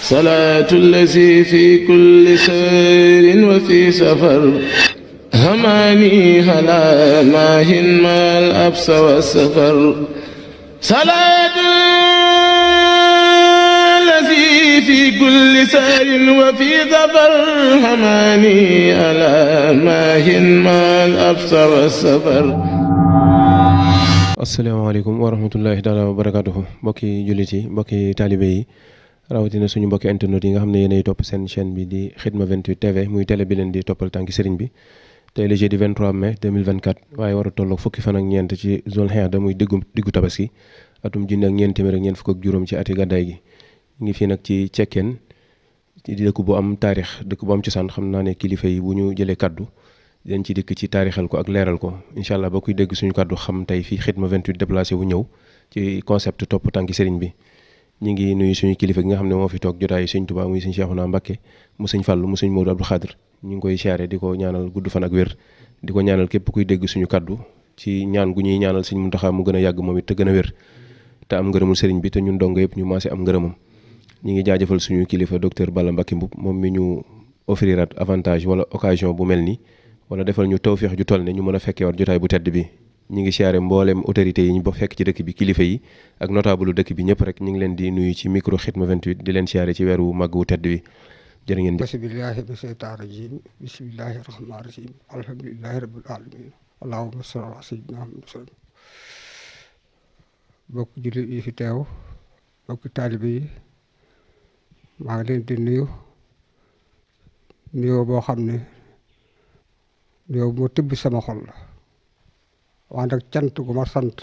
salaatu allazi fi kulli sayrin wa fi safar hamaani halaa maahin maal absa wa safar salaatu allazi fi kulli sayrin wa fi safar hamaani halaa maahin maal absa wa safar. asalaamaaleykum wa rahmatullahi taala wa barakaatuhu mbokki jullit yi mbokki taalibe yi rawatina suñu mbokki internet yi nga xam ne yéenay topp seen chaîne bi di Khidma 28 TV muy télé bi leen di toppal tànki sëriñ bi tey le jeudi 23 mai 2024 waaye war a tolloog fukki fan ak ñeent ci Zul Hijja muy diggu tabaski atum junni ak ñeent téeméer ak ñeent fukk ak juróom ci ati gàddaay gi ñu ngi fii nag ci Cekkeen di dëkk bu am taarix dëkk bu am cosaan xam naa ne kilifa yi bu ñu jëlee kaddu dañ ci dikk ci taarixal ko ak leeral ko incha allah ba kuy dégg suñu kàddu xam tey fii Khidma 28 déplacé wu ñëw ci concept topp tànki sëriñ bi ñu ngi nuyu suñu kilifa gi nga xam ne moo fi toog jotaayu sëñ Tuubaa muy sëñ Cheikhouna Mbacké mu sëñ Fallu mu sëñ Modou Abdou Khadr ñu ngi koy siyaare di ko ñaanal gudd fan ak wér di ko ñaanal képp kuy dégg suñu kàddu ci ñaan gu ñuy ñaanal sëñ Muntaxa mu gën a yàgg moom it te gën a wér te am ngërëmul sëriñ bi te ñun dongo yëpp ñu maase am ngërëmam ñu ngi jaajëfal suñu kilifa docteur Balla Mbacké Mboup moom mi ñu offrirat avantage wala occasion bu mel ni wala defal ñu tawféex ju toll ne ñu mën a fekkee war jotaay bu tedd bi ñu ngi siyaare mbooleem autorités yi ñu ba fekk ci dëkk bi kilifa yi ak notable dëkk bi ñëpp rek ñu ngi leen di nuyu ci micro Khidma 28 di leen siyaare ci weer wu màgg wu tedd bi jërë ngeen jëf. bismillahi mina shaytaani rajiim bismillahi rahmaani rahiim alhamdulillahi rabbil alamin allahumma salli ala sayyidina Muhammad bokk jullit yi fi teew bokk taalibe yi maa ngi leen di nuyoo boo xam ne yow moo tibb sama xol la wax nag cant gu ma sant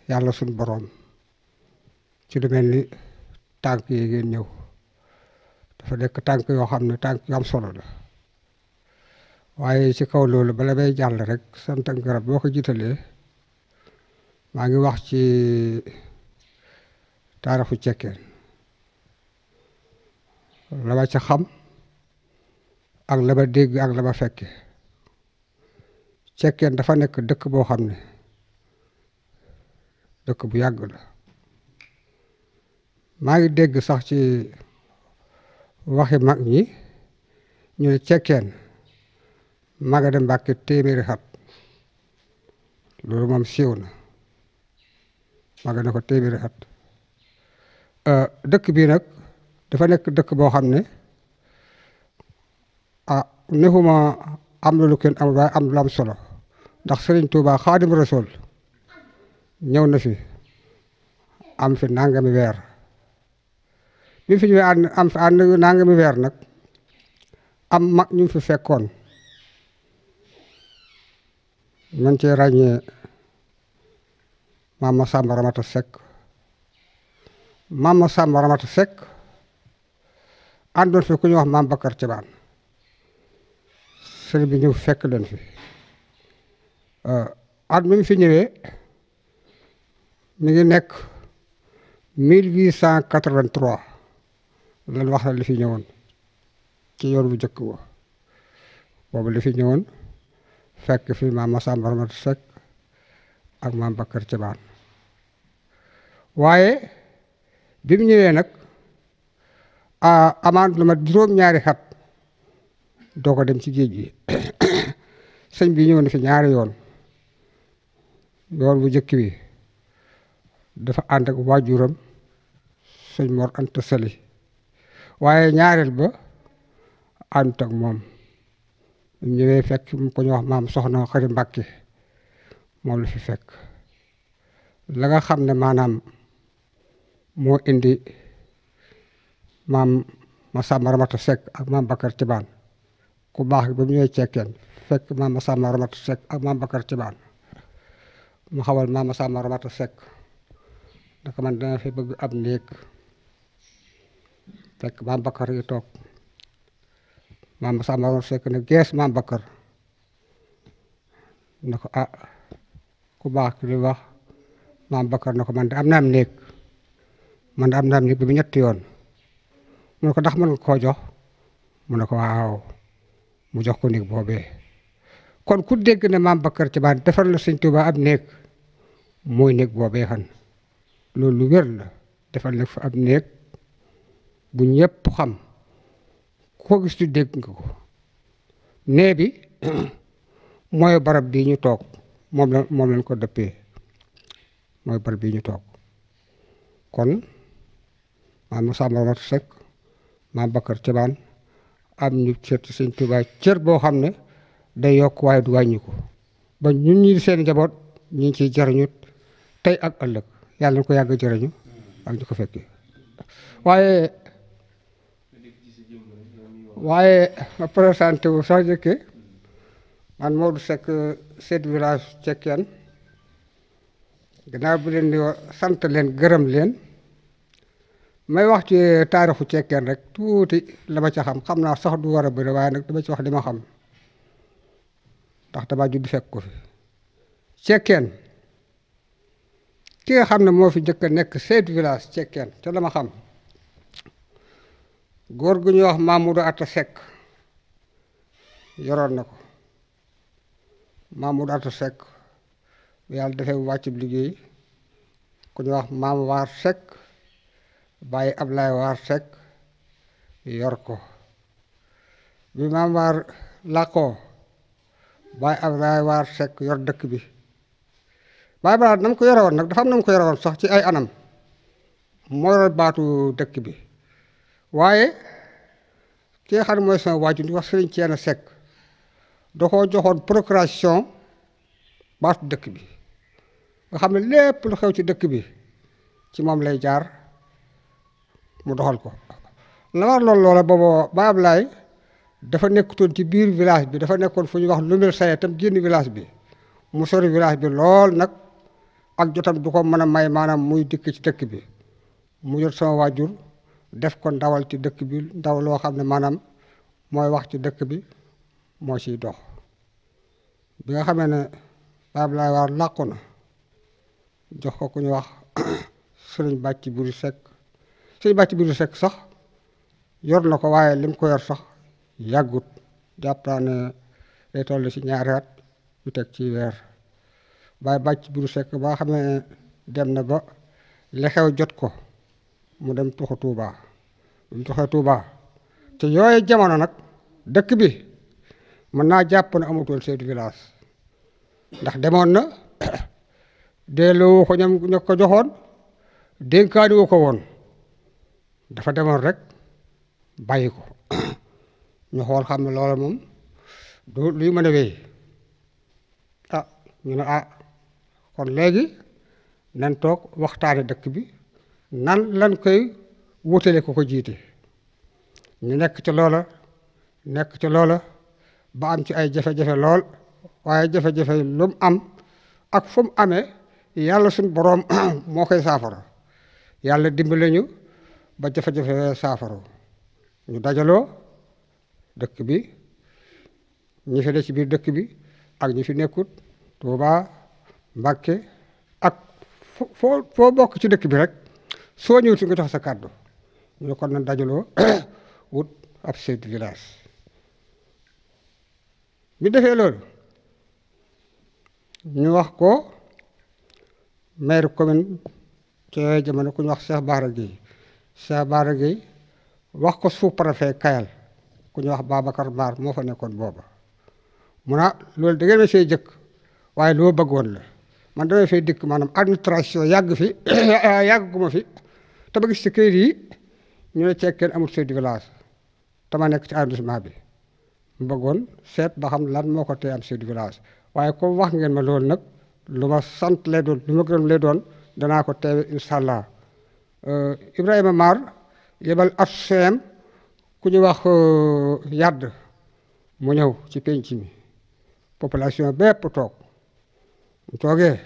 yàlla suñ boroom ci lu mel ni tànk yi ngeen ñëw dafa nekk tànk yoo xam ne tànk yu am solo la waaye ci kaw loolu bala may jàll rek sant ak garab boo ko jiitalee maa ngi wax ci taarixu Cekkeen la ma ca xam ak la ma dégg ak la ma fekke Cekkeen dafa nekk dëkk boo xam ne dëkk bu yàgg la maa ngi dégg sax ci waxi mag ñi ñu ne Cekkeen maga dem Mbàkke téeméeri xat loolu moom siiw na maga ne ko téeméeri xat dëkk bii nag dafa nekk dëkk boo xam ne nexuma am na lu kenn amul waaye am lu am solo ndax Sëriñ Tuubaa Xaadim Rasuul ñëw na fi am fi nangami weer bi fi ñëwee am fi nangami weer nag am mag ñu fi fekkoon man cee ràññee Maam Masamba Ramata Seck Maam Masamba Ramata Seck àndoon fi ku ñuy wax Maam Bakar Cebaan sëriñ bi ñëw fekk leen fi at mi fi ñëwee mi ngi nekk 1883 lan wax la li fi ñëwoon ci yoon bu njëkk wa boobu li fi ñëwoon fekk fi Maam Masamba Ramata Seck ak Maam Bakar Cebaan waaye bi mu ñëwee nag amaan lu ma juróom-ñaari xat doo ko dem ci géej gi sëñ bi ñëw na fi ñaari yoon bu njëkk bi dafa ànd ak waajuram sëñ Mor Anta Sali waaye ñaareel ba ànd ak moom ñu ñëwee fekk mu ko ñu wax Maam Soxna Xari Mbàkke moom la fi fekk la nga xam ne maanaam moo indi Maam Masamba Ramata Seck ak Maam Bakar Cebaan ku baax ba mu ñëwee Cekkeen fekk Maam Masamba Ramata Seck ak Maam Bakar Cebaan mu xawal Maam Masamba Ramata Seck naka man dana fi bëgg ab néeg fekk Maam Bakar yi toog Maam Masamba Ramata Seck ne gees Maam Bakar na ko ku baax ki li wax Maam Bakar na ko man de am naa am néeg bi mu ñetti yoon mu ne ko ndax mën nga koo jox mu ne ko waaw mu jox ko néeg boobee kon ku dégg ne Maam Bakar Cebaan defar la Sëñ Tuubaa ab néeg mooy néeg boobee xan loolu lu wér la defal na fa ab néeg bu ñëpp xam ku ko gis di dégg nga ko nee bi mooy barab bii ñu toog moom lañ ko dëppee mooy barab bii ñu toog kon maam Moussa Moromat Seck maam Bakar Cebaan am ñu cër ci Sëñ Tuubaa cër boo xam ne day yokk waaye du wàññi ko ba ñun ñi seen njaboot ñu ngi ciy jariñu tey ak ëllëg yàlla na ko yàgg jariñu ak ñu ko fekkee waaye ma présenté wu sax jëkke man Modou Seck chef de village Cekkeen gannaaw bi leen di sant leen gërëm leen may wax ci taarixu Cekkeen rek tuuti la ma ca xam naa sax du war a bëri waaye nag dama ci wax li ma xam ndax dama judd fekk ko fi Cekkeen ki nga xam ne moo fi njëkk a nekk chef de village Cekkeen ca la ma xam góor gu ñuy wax Mamadou Atta Seck yoroon na ko Mamadou Atta Seck yàlla dafay wàcc liggéey ku ñuy wax Maam Waar Seck bàyyi Ablaye Waar Seck yor ko bi Maam Waar làqoo bàyyi Ablaye Waar Seck yor dëkk bi bàyyi balaa na mu ko yore woon nag dafa am na mu ko yore woon sax ci ay anam moo yor baatu dëkk bi waaye ki nga xam ne mooy sama waajur di wax Sëriñ Ceerno Seck da koo joxoon procuration baatu dëkk bi nga xam ne lépp lu xew ci dëkk bi ci moom lay jaar mu doxal ko la war loolu loola boobu ba Ablaay dafa nekkutoon ci biir village bi dafa nekkoon fu ñuy wax Lumel Saye tam génn village bi mu sori village bi lool nag ak jotam du ko mën a may maanaam muy dikk ci dëkk bi mu jot sama waajur def ko ndawal ci dëkk bi ndaw loo xam ne maanaam mooy wax ci dëkk bi moo ciy dox bi nga xamee ne Baab Laay Waar làqu na jox ko ku ñu wax sëriñ Bàcc Buri Seck sëriñ Bàcc Buri Seck sax yor na ko waaye lim ko yor sax yàggut jàpp naa ne day toll ci ñaari at yu teg ci weer Baay Bàcc Buri Seck ba xam ne dem na ba li xew jot ko mu dem tuxu Tuuba mu tuxee Tuuba te yooye jamono nag dëkk bi mën naa jàpp ne amutoon chef de village ndax demoon na delloo ko ñam ña ko joxoon dénkaani wu ko woon dafa demoon rek bàyyi ko ñu xool xam ne loola moom du luy mën a wéy ñu ne kon léegi nan toog waxtaane dëkk bi nan lan koy wutale ko jiite ñu nekk ci loola ba am ci ay jafe-jafe lool waaye jafe-jafe lu mu am ak fu mu amee yàlla suñu boroom moo koy saafara yàlla dimbale ñu ba jafe-jafe saafara ñu dajaloo dëkk bi ñi fi ne ci biir dëkk bi ak ñi fi nekkut Tuuba Mbàkke ak foo bokk ci dëkk bi rek soo ñëwti nga jox sa kàddu ñu ne kon nan dajaloo wut ab chef de village bi defee loolu ñu wax ko maire commune ci jamono ku ñu wax Cheikh Bara Gueye wax ko sous-préfet Kayal ku ñu wax Babacar Mar moo fa nekkoon booba mu ne loolu da ngeen ma fee jëkk waaye lu ma bëggoon la man damay fay dikk maanaam administration yàgg fi yàgg gu ma fi te ba gis ci këyit yi ñu ne Cekkeen amul chef de village te ma nekk ci arrondissement bi mu bëggoon seet ba xam lan moo ko tee am chef de village waaye comme wax ngeen ma loolu nag lu ma sant lay doon lu ma gërëm lay doon danaa ko teewe incha allah Ibrahima Mar yebal associé ku ñu wax Yadd mu ñëw ci penc mi population bépp toog mu toogee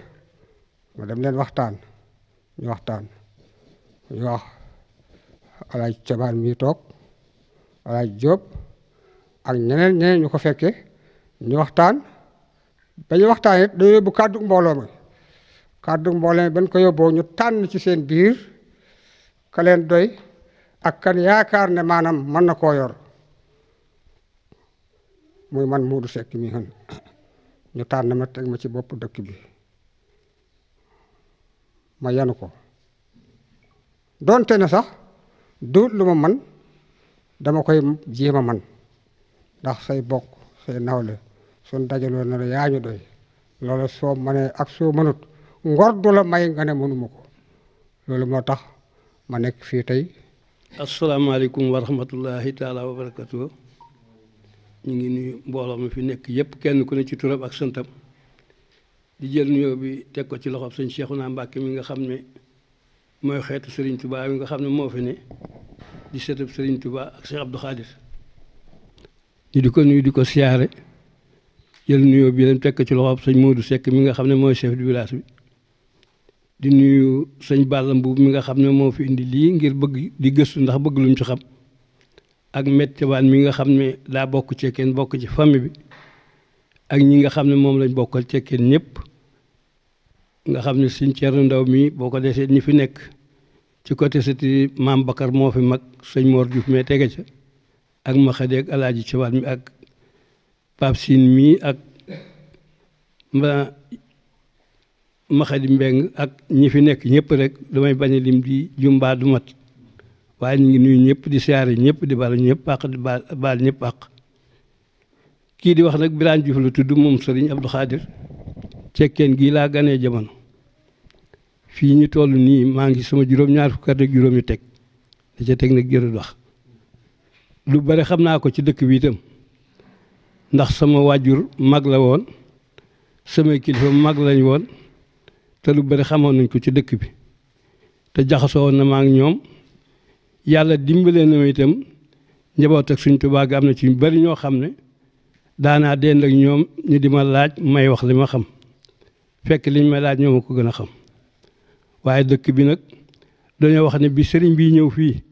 ma dem leen waxtaan ñu wax Alaaj Cabaan mi toog Alaaj Jóob ak ñeneen ñu ko fekke ñu waxtaan ba ñu waxtaan it dañu yóbbu kàddu mbooloo mi bañ ko yóbboo ñu tànn ci seen biir ka leen doy ak kan yaakaar ne maanaam mën na koo yor muy man Modou Seck mi xën ñu tànn ma teg ma ci bopp dëkk bi ma yanu ko doonte ne sax du lu ma man dama koy jéem a man ndax say bokk say nawle suñ dajaloo na la yaa ñu doy loolu soo mënee ak soo mënut ngor du la may nga ne mënuma ko loolu moo tax ma nekk fii tey. asalaamaaleykum wa rahmatullahi taala wa barakatuh. ñu ngi nuyu mbooloo mi fi nekk yëpp kenn ku ne ci turam ak santam di jël nuyoo bi teg ko ci loxob sëñ Cheikhouna Mbacké mi nga xam ne mooy xeetu Serigne Touba mi nga xam ne moo fi ne di seetab Serigne Touba ak Cheikh Abdou Khadir ñu di ko nuyu di ko siyaare jël nuyoo bi leen teg ko ci loxob sëñ Modou Seck mi nga xam ne mooy chef du village bi di nuyu sëñ Balla Mbuub mi nga xam ne moo fi indi lii ngir bëgg di gëstu ndax bëgg lu mu ci xam ak méttewaan mi nga xam ne daa bokk cekkeen bokk ci famille bi ak ñi nga xam ne moom lañ bokkal cekkeen ñëpp nga xam ne sëñ Thierno Ndaw mi boo ko desee ñi fi nekk ci côté seti maam Bakar moo fi mag sëñ Mor Diouf mais tege ca ak Maxade ak Alaaji Cewaan mi ak Pape Sine mi ak Maxadi Mbeng ak ñi fi nekk ñëpp rek damay bañ a lim di jumbaa du mat waaye ñu ngi nuyu ñëpp di siyaare ñëpp di baal ñëpp àq di baal ñëpp àq kii di wax nag Birane Diouf la tudd moom Serigne Abdou Khadir cekkeen gii laa ganee jamono fii ñu toll nii maa ngi sama juróom-ñaar fukk ak juróom yu teg da ca teg nag jërëjëf wax lu bari xam naa ko ci dëkk bi itam ndax sama wàjjur mag la woon samay kilifa mag lañ woon te lu bari xamoon nañ ko ci dëkk bi te jaxasoo woon na maa ngi ñoom yàlla dimbalee na ma itam njaboot ak Sëñ Tuubaa gi am na ci ñu bari ñoo xam ne daanaa dend ak ñoom ñu di ma laaj may wax li ma xam fekk liñ may laaj ñoo ma ko gën a xam waaye dëkk bi nag dañoo wax ne bi sëriñ bi ñëw fii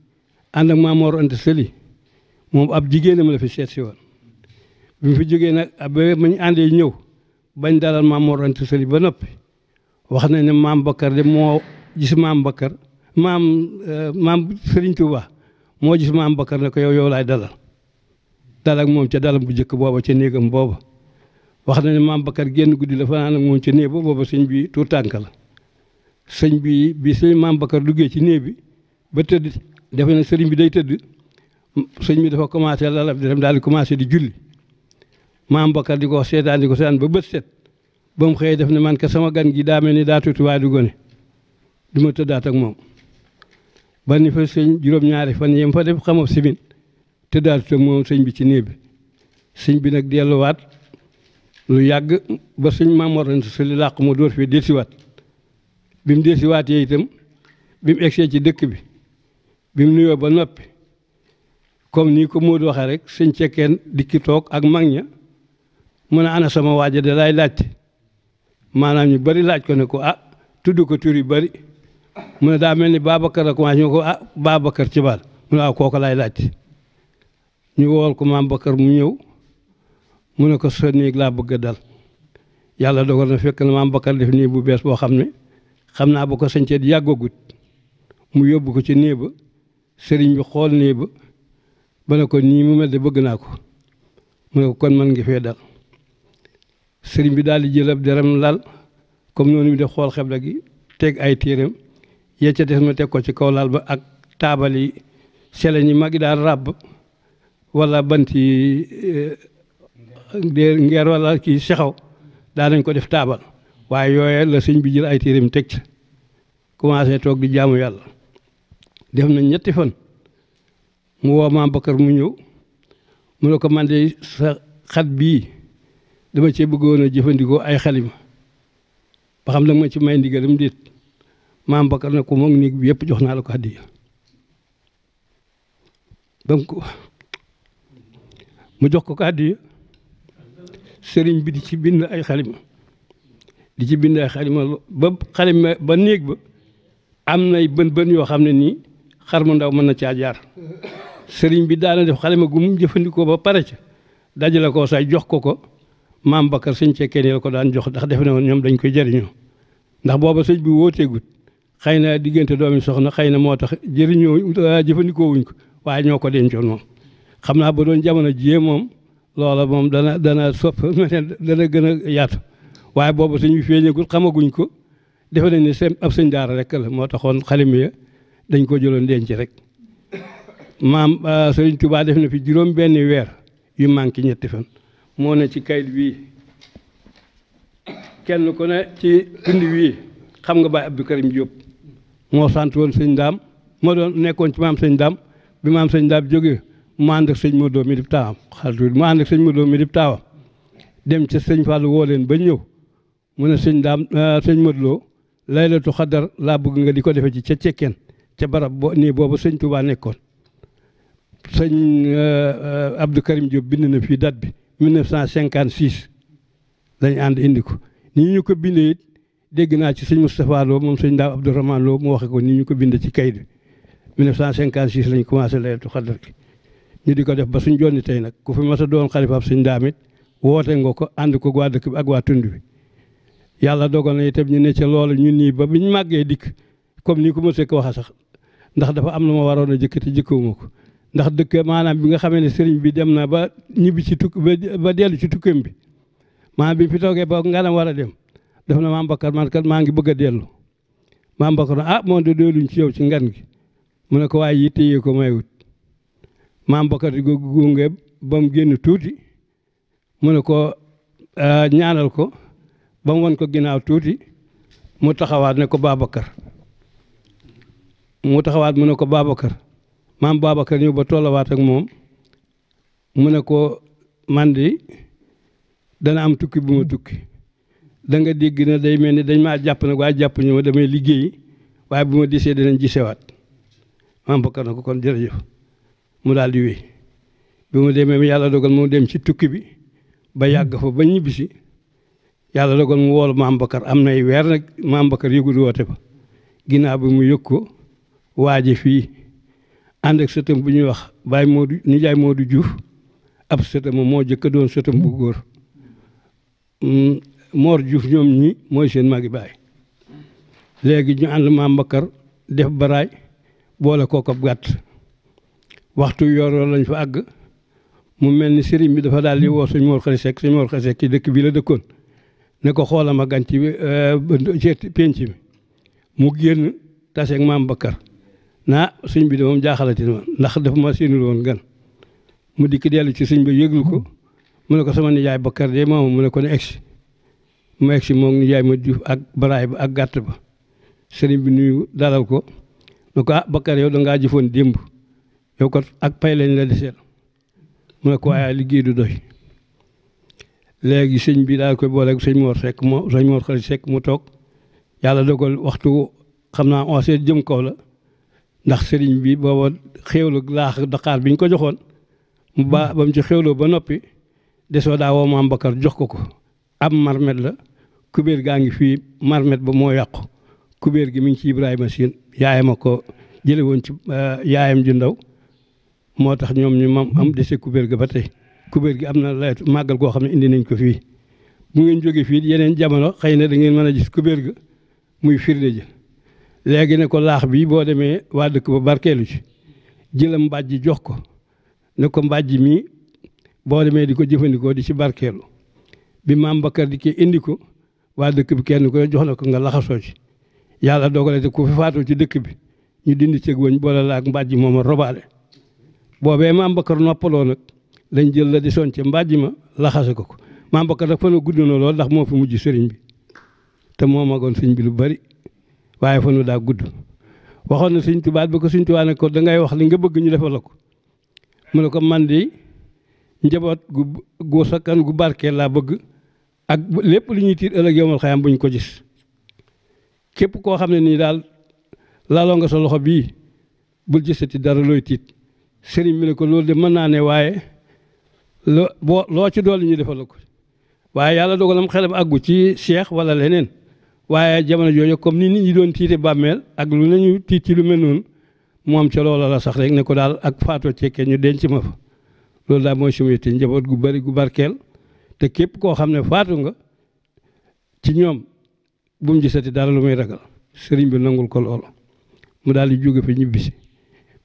ànd ak Maam Mor Anta Sali moom ab jigéenam la fi seet si woon bi mu fi jógee nag ba mañ àndee ñëw bañ dalal Maam Mor Anta Sali ba noppi wax nañ ne Maam Bakar de moo gis Maam Bakar maam Serigne Touba moo gis Maam Bakar ne ko yow laay dalal ak moom ca dalam bu njëkk booba ca néegam booba wax na ne Maam Bakar génn guddi la fanaan ak moom ca néeg ba booba sëñ bi tuur tànk la sëñ bi sëñ Maam Bakar duggee ci néeg bi ba tëdd defe na sëriñ bi day tëdd sëñ bi dafa commencé lalab di dem daal di commencé di julli Maam Bakar di ko seetaan ba bët set ba mu xëyee def ne man ka sama gan gi daa mel ni daa tuuti waaye du gone du ma tëddaat ak moom ba ni fa sëñ juróom-ñaari fan yem fa def xamab simin tëddaatut ak moom sëñ bi ci néeg bi sëñ bi nag delluwaat lu yàgg ba sëñ Maam Mor Anta Sali làq mu door fii delsiwaat bi mu delsiwaatee itam bi mu egsee ci dëkk bi mu nuyoo ba noppi comme nii ko Modou waxee rek sëñ cekkeen dikki toog ak mag ña mu ne ana sama waaja de lay laajte maanaam ñu bari laaj ko ne ko tudd ko tur yu bari mu ne daa mel ni Babacar la commencé ñu ko Babacar ci baal mu ne kooku laay laajte ñu wool ko Maam Bakar mu ñëw mu ne ko sa néeg laa bëgg a dal yàlla dogal na fekk na Maam Bakar def néeg bu bees boo xam ne xam naa ba ko sañcee di yàggagut mu yóbbu ko ci néeg ba sëriñ bi xool néeg ba ne ko nii mu mel de bëgg naa ko mu ne ko kon man ngi fee dal sëriñ bi daal di jël ab deram lal comme noonu mi def xool xebla gi teg ay téeram yee ca des ma teg ko ci kaw lal ba ak taabal yi sele ñi mag yi daal ràbb wala banti ngeer wala kii sexaw daa nañ ko def taabal waaye yooye la sëñ bi jël ay téeram teg ca commencé toog di jaamu yàlla def nañ ñetti fan mu woo Maam Bakar mu ñëw mu ne ko man de sa xat bii dama cee bëggoon a jëfandikoo ay xalima ba xam nag ma ci may ndigalam déet Maam Bakar ne ko moom néeg bi yëpp jox naa la ko addiya donc mu jox ko addiya sëriñ bi di ci bind ay xalima ba néeg ba am nay bën yoo xam ne nii xar mu ndaw mën na caa jaar sëriñ bi daana def xalima gu mu jëfandikoo ba pare ca dajale ko say jox ko Maam Bakar sëñ cekkeen yi la ko daan jox ndax defe ne woon ñoom dañ koy jëriñoo ndax booba sëñ bi wooteegut xëy na diggante doomi soxna xëy na moo tax jëfandikoo wuñ ko waaye ñoo ko dencoon moom xam naa ba doon jamono jiyee moom loola moom dana sopp dana gën a yaatu waaye booba sëñ bi feeñagul xamaguñ ko defe nañ ne ab sëñ daara rek la moo taxoon xalima ya dañ ko jëloon denc rek maam Sëriñ Tuubaa def na fi juróom benn weer yu manqué ñetti fan moo ne ci kayit bii kenn ku ne ci tund wii xam nga Baye Abdou Karim Diop moo sant woon sëñ Daam moo doon nekkoon ci maam sëñ Daam bi maam sëñ Daam jógee mu ànd ak sëñ Modou mi di taawam xaritu mu ànd ak sëñ Modou mi di taawam dem ca sëñ Fallou woo leen ba ñëw mu ne sëñ Daam sëñ Modou laylatu xadar laa bëgg nga di ko defee ci ca cekkeen ca barab nii boobu sëñ Touba nekkoon sëñ Abdou Karim Diop bind na fii date bi 1956 lañ ànd indi ko nii ñu ko bindee it dégg naa ci sëñ Moustapha Lo moom sëñ Daaw Abdourahmane Lo mu waxe ko nii ñu ko bind ci kayit bi 1956 lañ commencé laylatu xadar ki ñu di ko def ba suñ jonni tey nag ku fi mas a doon xalifaab suñ daamit woote nga ko ànd ko waa dëkk bi ak waa tund bi yàlla dogal na itam ñu ne ca loolu ñun nii ba biñ màggee dikk comme ni ko monsieur ko waxee sax ndax dafa am lu ma waroon a jëkk te jëkkewuma ko ndax dëkk maanaam bi nga xamee ne sëriñ bi dem na ba ñibbi ci tukki ba dellu ci tukkeem bi maanaam bi fi toogee ba nganam war a dem def na maam Bakar man kat maa ngi bëgg a dellu maam Bakar na ah moom de dooluñ ci yow ci ngan gi mu ne ko waaye yitte yee ko maywut maam Bakar di gunge ba mu génn tuuti mu ne ko ñaanal ko ba mu won ko ginnaaw tuuti mu taxawaat ne ko Babacar mu ne ko Babacar maam Babacar ñëw ba tollawaat ak moom mu ne ko man di dana am tukki bu ma tukki da nga dégg na day mel ni dañ maa jàpp nag waaye jàpp ñu ma damay liggéeyi waaye bu ma disee danañ gisewaat maam Bakar na ko kon jërëjëf mu daal di wéy bi mu demee yàlla dogal mu dem ci tukki bi ba yàgg fa ba ñibbisi yàlla dogal mu woolu maam Bakar am nay weer nag maam Bakar yëgul woote ba ginnaaw bi mu yëg ko waaje fii ànd ak sëtam bu ñuy wax Baye Modou nijaay Modou Diouf ab sëtam moo jëkk doon sëtam bu góor Mor Diouf ñoom ñi mooy seen magi baay léegi ñu ànd maam Bakar def baraay boole kook ab gàtt waxtu yor lañ fa àgg mu mel ni sëriñ bi dafa daal di woo sëñ Mor Khary Seck sëñ Mor Khary Seck ci dëkk bi la dëkkoon ne ko xoolal ma gan ci penc mi mu génn taseeg maam Bakar naa sëñ bi de moom jaaxalati na ndax dafa ma séenul woon gan mu dikk dellu ci sëñ bi yëglu ko mu ne ko sama nijaay Bakar de moom mu ne ko ne egsi mu egsi moom nijaay ma Diouf ak baraay ba ak gàtt ba sëriñ bi nuyu dalal ko ne ko ah Bakar yow dangaa jëfoon démb yow ko ak pay lañ la deseel mu ne ko waaye liggéey du doy léegi sëñ bi daal koy booleeg sëñ Mor Khary Seck mu toog yàlla dogal waxtu xam naa on jëm kaw la ndax sëriñ bi booba xéewlu laax Dakar bi ñu ko joxoon mu ba mu ci xéewloo ba noppi desoo daa woo maam Bakar jox ko am marmet la kubéer gaa ngi fii marmet ba moo yàqu kubéer gi mi ngi ci Ibrahima Sine yaayam a ko jële woon ci yaayam ju ndaw moo tax ñoom ñu am dese kubéer ga ba tey kubéer gi am na laytu màggal goo xam ne indi nañ ko fii bu ngeen jógee fii yeneen jamono xëy na da ngeen mën a gis kubéer ga muy firnde ji léegi ne ko laax bi boo demee waa dëkk ba barkeelu ci jëlam mbàjj jox ko ne ko mbàjj mi boo demee di ko jëfandikoo di ci barkeelu bi maam Bakar di ki indi ko waa dëkk bi kenn ko jox na ko nga laxasoo ci yàlla dogale te ku fi faatoo ci dëkk bi ñu dindi cëg woñ boole la ak mbàjj moom a robaale boobee maam Bakar noppaloo nag lañ jël la di son ca mbàjj ma laxase ko maam Bakar nag fan a gudd na lool ndax moo fi mujj sëriñ bi te moo magoon sëriñ bi lu bari waaye fanu daa gudd waxoon na sëriñ Tuubaa ba ko sëriñ Tuubaa ne ko dangay wax li nga bëgg ñu defal la ko mu ne ko man di njaboot gu sakkan gu barkeel laa bëgg ak lépp lu ñuy tiit ëllëg yowmal xayaam buñ ko gis képp koo xam ne nii daal laaloo nga sa loxo bii bul gisati dara looy tiit sëriñ bi ne ko loolu de mën naa ne waaye loo ci doole ñu defal la ko waaye yàlla dogalam xelam àggu ci cheikh wala leneen waaye jamono jooju comme ni nit ñi doon tiite bàmmeel ak lu nañu tiit ci lu mel noonu moom ca loola la sax rek ne ko daal ak faatoo cekkee ñu denc ma fa loolu daal mooy suma yitte njaboot gu bari gu barkeel te képp koo xam ne faatu nga ci ñoom bu mu gisati dara lu muy ragal sëriñ bi nangul ko loolu mu daal di jóge fi ñibbisi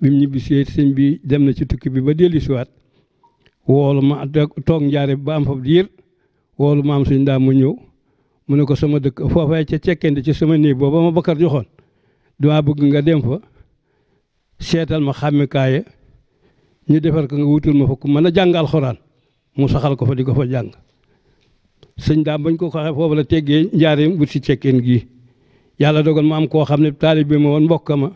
bi mu ñibbisee sëñ bi dem na ci tukki bi ba dellu siwaat woolu ma toog njaare ba am fa diir woolu ma am suñ daa mu ñëw mu ne ko sama dëkk foofee ca cekkende ci sama néeg booba ma Bakar joxoon dama bëgg nga dem fa seetal ma xàmmikaaye ñu defar ko nga wutal ma fa ku mën a jàng alxuraan mu saxal ko fa di ko fa jàng sëñ daam bañ ko waxee foofu la teggee njaareem wut si cekkeen gii yàlla dogal ma am koo xam ne taalibe ma woon mbokk ma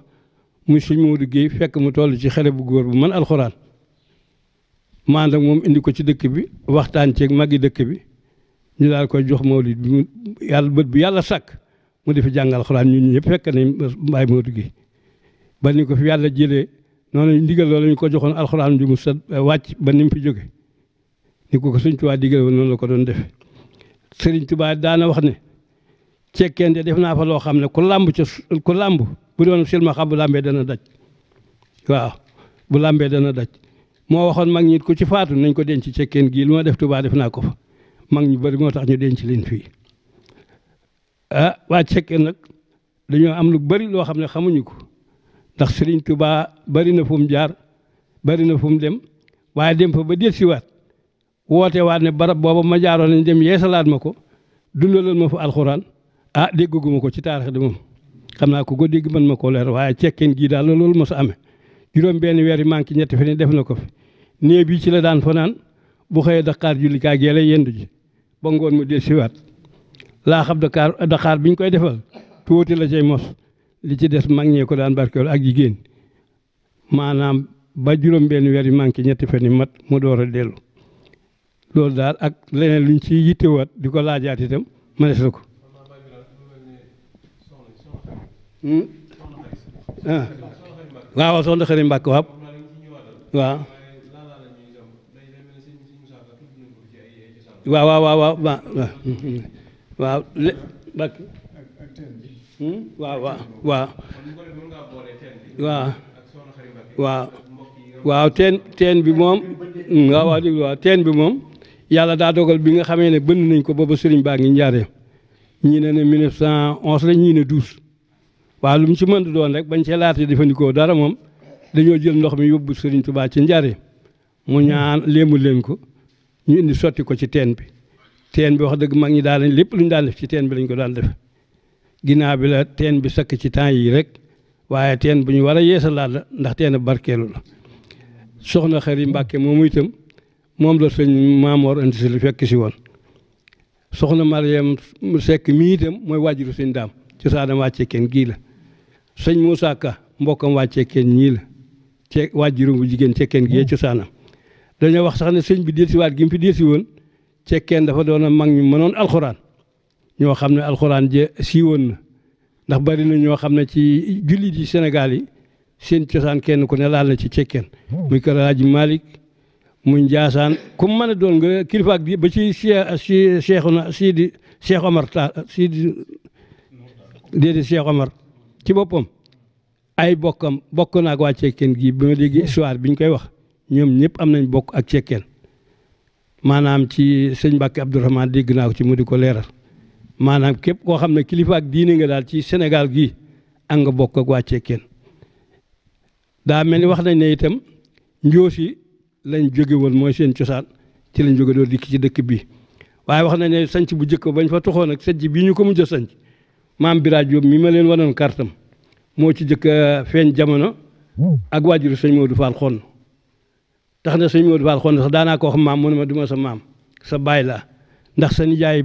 muy sëñ Modou Guèye fekk mu toll ci xale bu góor bu mën alxuraan ma ànd ak moom indi ko ci dëkk bi waxtaan ceeg magi dëkk bi ñu daal koy jox mawlid bi mu yàlla bët bu yàlla sàkk mu di fi jàng alxuraan ñun ñëpp fekk nañ Baye Modou Guèye ba ni ko fi yàlla jëlee noonu ndigal loolu ñu ko joxoon alxuraan bi mu sa wàcc ba ni mu fi jóge ni ko Sëñ Tuubaa digal woon noonu la ko doon def Sëriñ Tuubaa daana wax ne cekkeen de def naa fa loo xam ne ku làmb bu doon silma xam bu làmbee dana daj waaw bu làmbee dana daj moo waxoon mag ñi ku ci faatu nañ ko denc cekkeen gii lu ma def Tuubaa def naa ko fa mag ñu bëri moo tax ñu denc leen fii waa cekkeen nag dañoo am lu bëri loo xam ne xamuñu ko ndax Sëriñ Tuubaa bari na fu mu jaar bari na fu mu dem waaye dem fa ba dellusiwaat woote waat ne barab booba ma jaaroon nañ dem yeesalaat ma ko dundalal ma fa alxuraan dégguma ko ci taarix de moom xam naa ko dégg mën ma koo leer waaye cekkeen gii daal loolu ma sa amee juróom benn weer yi manqué ñetti fan def na ko fi néeg bi ci la daan fanaan bu xëyee Dakar julli kaa gee lay yendu ji ba ngoon mu dellusiwaat laa xam Dakar bi ñu koy defal tuuti la cay mos li ci des mag ñee ko daan barkeelu ak jigéen maanaam ba juróom benn weer yi manqué ñetti fan yi mat mu door a dellu loolu daal ak leneen luñ ci yittewaat di ko laajaat itam mënees na ko waaw soxna Xari Mbàkke waaw waaw waaw waaw waaw waaw Mbàkke waaw waaw waaw waaw waaw waaw teen bi moom waaw déglu waaw teen bi moom yàlla daa dogal bi nga xamee ne bënn nañ ko booba sëriñ baa ngi njaareem ñii ne 1911 la ñii ne 12 waaw lu mu ci mën doon rek bañ cee laata jëfandikoo dara moom dañoo jël ndox mi yóbbu sëriñ Tuubaa ci njaareem mu ñaan léemu leen ko ñu indi sotti ko ci teen bi wax dëgg mag ñi daan nañ lépp lu ñu daan def ci teen bi lañ ko daan def ginnaaw bi la teen bi sakk ci temps yi rek waaye teen bu ñu war a yeesalaat la ndax teen barkeelu la soxna Xari Mbàkke moomu itam moom la sëñ Maamoor Anta Sali fekk si woon soxna Mariam Seck mii itam mooy waajuru sëñ Daam ci saanam waa Cekkeen gii la sëñ Moussa Ka mbokkam waa Cekkeen ñii la waajuru bu jigéen Cekkeen gii ci saanam dañoo wax sax ne sëñ bi dellusiwaat gi mu fi dellusi woon Cekkeen dafa doon a mag ñu mënoon alxuraan ñoo xam ne alxuraan je siiwoon na ndax bari na ñoo xam ne ci jullit yi Sénégal yi seen cosaan kenn ku ne laal na ci Cekkeen muy kër Alaaji Malick muy Njaasaan ku mën a doon nga kilifa ak ba ci Cheikh Omar Cheikh Omar ci boppam ay bokk naa ak waa Cekkeen gii bi ma déggee histoire bi ñu koy wax ñoom ñëpp am nañ bokk ak Cekkeen maanaam ci sëñ Mbàkke Abdourahmane dégg naa ko ci mu di ko leeral maanaam képp koo xam ne kilifa ak diine nga daal ci Sénégal gii ak nga bokk ak waa Cekkeen daa mel ni wax nañ ne itam njoosi lañ jóge woon mooy seen cosaan ci lañ jóge doon dikk ci dëkk bi waaye wax nañ ne sanc bu njëkk bañ fa toxoon ak sanc bii ñu ko mujj a sanc maam Biraaj Jóob mi ma leen wanoon kartam moo ci jëkk a feeñ jamono ak waajuru sëñ Modou Fall Xonn tax na sëñ Modou Fall Xonn sax daanaa ko wax maam mu ne ma duma sa maam sa baay laa ndax sa nijaay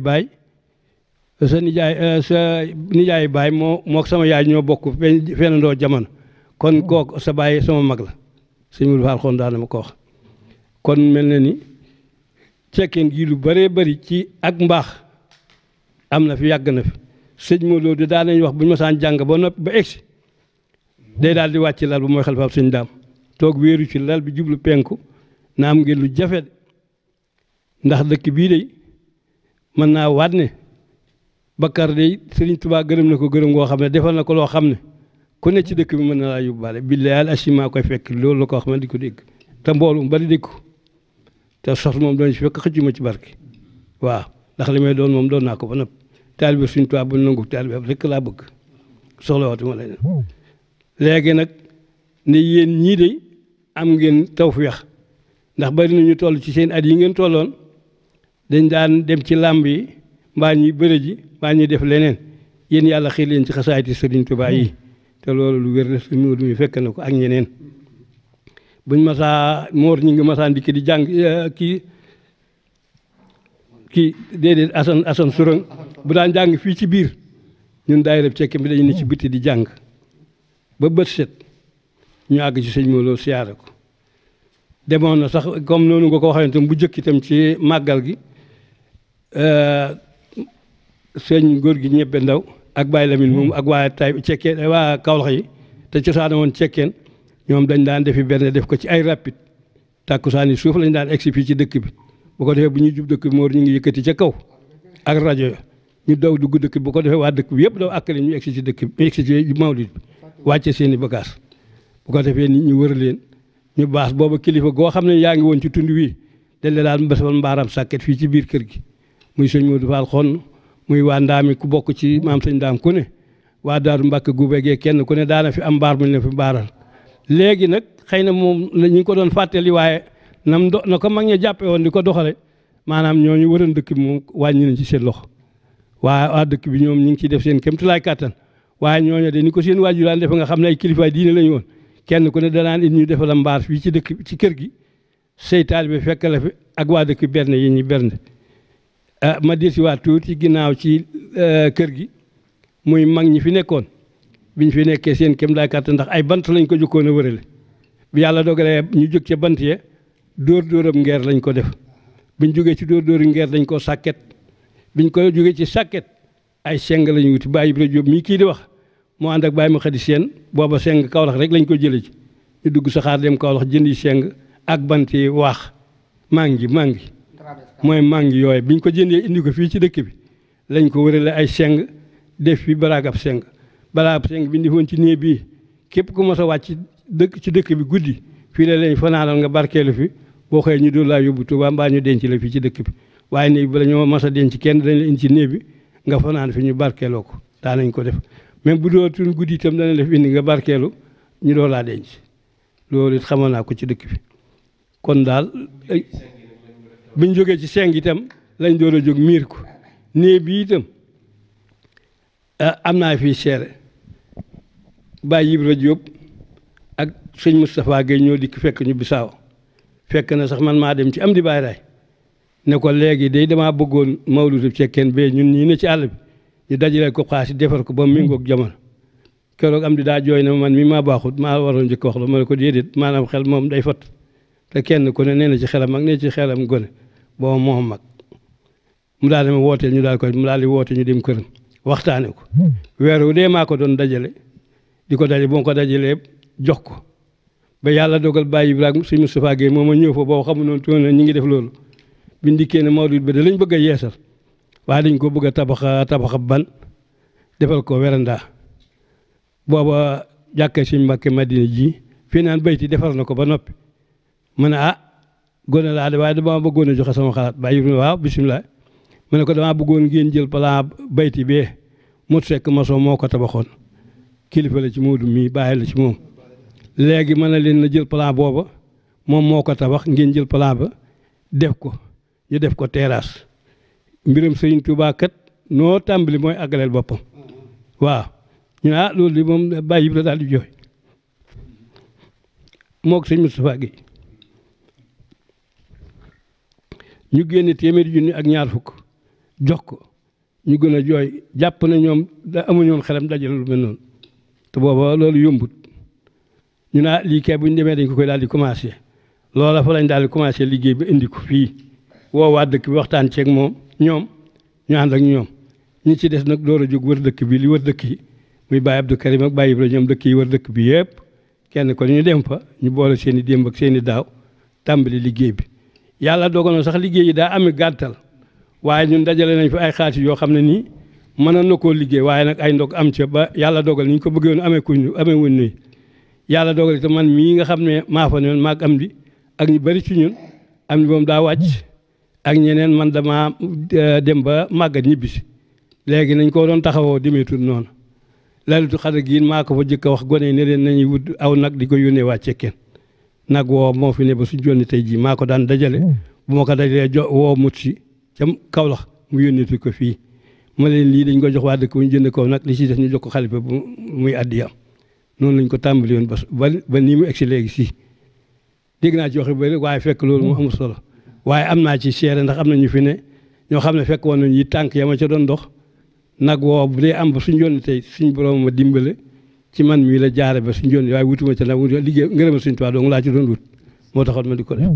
baay moo sama yaay ñoo bokk fenandoo jamono kon kooku sa baay sama mag la sëñ Modou Fall Xonn daana ma ko wax kon mel na ni Cekkeen gii lu bëree bëri ci ak mbaax am na fi yàgg na fi sëñ Modou di daan nañ wax bu ñu ma saan jàng ba noppi ba egsi day daal di wàcc lal bu mooy xalifaab sëñ Daam toog wéeru ci lal bi jublu penku na am ngeen lu jafe ndax dëkk bii de mën naa waat ne Bakar de Sëriñ Tuubaa gërëm na ko gërëm ngoo xam ne defal na ko loo xam ne ku ne ci dëkk bi mën na laa yóbbaale billahi al asima koy fekk loolu la ko wax man di ko dégg te mboolu mu bari dégg ko te sos moom doon ci fekk xëccu ma ci barke waaw ndax li may doon moom doon naa ko ba nëpp taalibe Sëriñ Tuubaa bu nangu taalibe rek laa bëgg soxla waatu ma lay ne léegi nag ne yéen ñii de am ngeen tawfeex ndax bari na ñu toll ci seen at yi ngeen tolloon dañ daan dem ci làmb yi mbaa ñuy bëre ji mbaa ñuy def leneen yéen yàlla xëy leen ci xasaayiti Sëriñ Tuubaa yi te loolu lu wér la suñu du fekk na ko ak ñeneen buñ masaa moor ñi ngi masaan dikk di jàng kii déedéet asan surang bu daan jàng fii ci biir ñun daayira Cekkeen bi dañu ne ci bitti di jàng ba bët set ñu àgg ci sëñ Mawlo siyaare ko demoon na sax comme noonu nga ko waxee itam bu jëkk itam ci màggal gi sëñ góor gi ñebbe ndaw ak Baye Lamine moom ak waa Cekkeen waa Kawlax yi te cosaana woon Cekkeen ñoom dañ daan defi benn def ko ci ay rapide tàkkusaan yi suuf lañ daan egsi fii ci dëkk bi bu ko defee bu ñuy jub dëkk bi moor ñu ngi yëkkati ca kaw ak rajo ñu daw dugg dëkk bi bu ko defee waa dëkk bi yëpp daw akkale ñu egsi ci dëkk bi egsi ci mawlid bi wàcce seen i bagages bu ko defee nit ñi wër leen ñu baas booba kilifa goo xam ne yaa ngi woon ci tund wii dañ la daan mbasal mbaaram sàkket fii ci biir kër gi muy sëñ Modou Fall xonn muy waa ndaami ku bokk ci maam sëñ Ndaam ku ne waa Daaru Mbàkke gubegee kenn ku ne daana fi am mbaar muñ la fi mbaaral léegi nag xëy na moom ñu ngi ko doon fàttali waaye na ko mag ña jàppe woon di ko doxale maanaam ñooñu wëran dëkk bi moom wàññi nañ ci seen loxo waa dëkk bi ñoom ñu ngi ciy def seen kéemtulaay kàttan waaye ñooñu de ni ko seen waajur daan defe nga xam ne ay kilifaay diine lañu woon kenn ku ne danaan it ñu defal mbaar fii ci dëkk ci kër gi say taalibe fekk la fi ak waa dëkk berne yi ñu berne ma dir si waat tuuti ginnaaw ci kër gi muy mag ñi fi nekkoon biñ fi nekkee seen kéemtulaay kàttan ndax ay bant lañ ko jukkoon a wërale bi yàlla dogalee ñu jóg ca bant ye dóoram ngeer lañ ko def biñ jógee ci dóori ngeer dañ ko sàkket biñ ko jógee ci sàkket ay seng lañu wuti Baye Ibra Diop mii kii di wax moo ànd ak Baye ma xadi seen booba seng Kaolack rek lañ ko jëlee ci ñu dugg saxaar dem Kaolack jëndi seng ak bant yi waax mangi mooy mangi yooyu biñ ko jëndee indi ko fii ci dëkk bi lañ ko wërale ay seng def fi baraagab seng bi indi woon ci néeg bii képp ku mos a wàcc ci dëkk bi guddi fii la lañ fanaanal nga barkeelu fi boo xëyee ñu doon laa yóbbu Tuubaa mbaa ñu denc la fii ci dëkk bi waaye néeg bi la ñoo mas a denc kenn dañ la indi ci néeg bi nga fanaan fi ñu barkeeloo ko daa nañ ko def même bu doo tun guddi itam dana def indi nga barkeelu ñu doon laa denc loolu it xamal naa ko ci dëkk bi kon daal biñ jógee ci seng itam lañ door a jóg miir ko néeg bi itam am naa fii seere Baye Ibra Diop ak sëñ Moustapha Gueye ñoo dikk fekk ñu bisaaw fekk na sax man maa dem ci am di Baye Ray ne ko léegi day damaa bëggoon mawludu Cekkeen bee ñun ñii ne ci àll bi ñu dajalee ko xaasi defar ko ba mu méngoog jamono keroog am di daa jooy na man mi maa baaxut maa waroon njëkk wax la ma ne ko déedéet maanaam xel moom day fot te kenn ku ne nee na ci xelam mag nee ci xelam gone booba moo mag mu daal di ma wootee ñu daal koy mu daal di woote ñu dem këram waxtaane ko weer wu dee maa ko doon dajale di ko dajale boo ko dajalee jox ko ba yàlla dogal Baye Ibrahima sëñ Moustapha Gueye moom a ñëw fa boo xamu noonu toon ñi ngi def loolu bi ndikkee ne mawlid ba da lañ bëgg a yeesal waaye dañ ko bëgg a tabaxa ban defal ko weranda booba jàkkee suñ Mbàkke Madina ji fii naan bayti defar na ko ba noppi mu ne gone laa de waaye dama bëggoon a joxe sama xalaat Baye Ibrahima waaw bisimilah mu ne ko damaa bëggoon ngeen jël plan bayti bee mut sekk maçon moo ko tabaxoon kilifa la ci Moodu mii bàyyi la ci moom léegi mën na leen na jël plan booba moom moo ko tabax ngeen jël plan ba def ko ñu def ko terrasse mbiram Sëriñ Tuubaa kat noo tàmbali mooy àggaleel boppam waaw ñu ne loolu di moom Baye Ibra daal di jooy moo ko sëñ Moustapha Gueye ñu génne téeméeri junni ak ñaar fukk jox ko ñu gën a jooy jàpp na ñoom da amuñu woon xelam dajale lu mel noonu te booba loolu yombut ñu naa lii kay bu ñu demee dañ ko koy daal di commencé loola fa lañ daal di commencé liggéey ba indi ko fii woo waa dëkk bi waxtaan ceeg moom ñoom ñu ànd ak ñoom ñi ci des nag door a jóg wër dëkk bi li wër dëkk yi muy Baye Abdou Karim ak Baye Ibra ñoom dëkk yi wër dëkk bi yëpp kenn ko ñu dem fa ñu boole seen i démb ak seen i daaw tàmbali liggéey bi yàlla dogal na sax liggéey yi daa amee gàttal waaye ñun dajale nañ fi ay xaalis yoo xam ne nii mënoon na koo liggéey waaye nag ay ndog am ca ba yàlla dogal ni ñu ko bëggee woon amee wuñ nuy yàlla dogal itam man mii nga xam ne maa fa noonu maag am di ak ñu bari ci ñun am di moom daa wàcc ak ñeneen man dama dem ba màggat ñibbisi léegi nañ ko doon taxawoo demeetul noonu lalitu xadar gi maa ko fa jëkk a wax gone yi ne leen nañuy wut aw nag di ko yónnee waa Cekkeen nag woo moo fi ne ba su jonni tey jii maa ko daan dajale bu ma ko dajalee woo mut si ca Kaolack mu yónneetu ko fii ma leen lii dañ ko jox waa dëkk bu ñu jënd ko nag li ci def ñu jox ko xalifa bu muy addiyam noonu lañ ko tàmbali woon ba nii mu egsi léegi si dégg naa ci wax yu bëri waaye fekk loolu moo amul solo waaye am naa ci seere ndax am na ñu fi ne ñoo xam ne fekk woon nañu yi tànk ya ma ca doon dox nag woo bu dee am ba suñ yoon tey suñ borom ma dimbale ci man mii la jaare ba suñ yoon waaye wutuma ca nag wutu liggéey ngërëmal suñ tubaab dong laa ci doon wut moo taxoon ma di ko def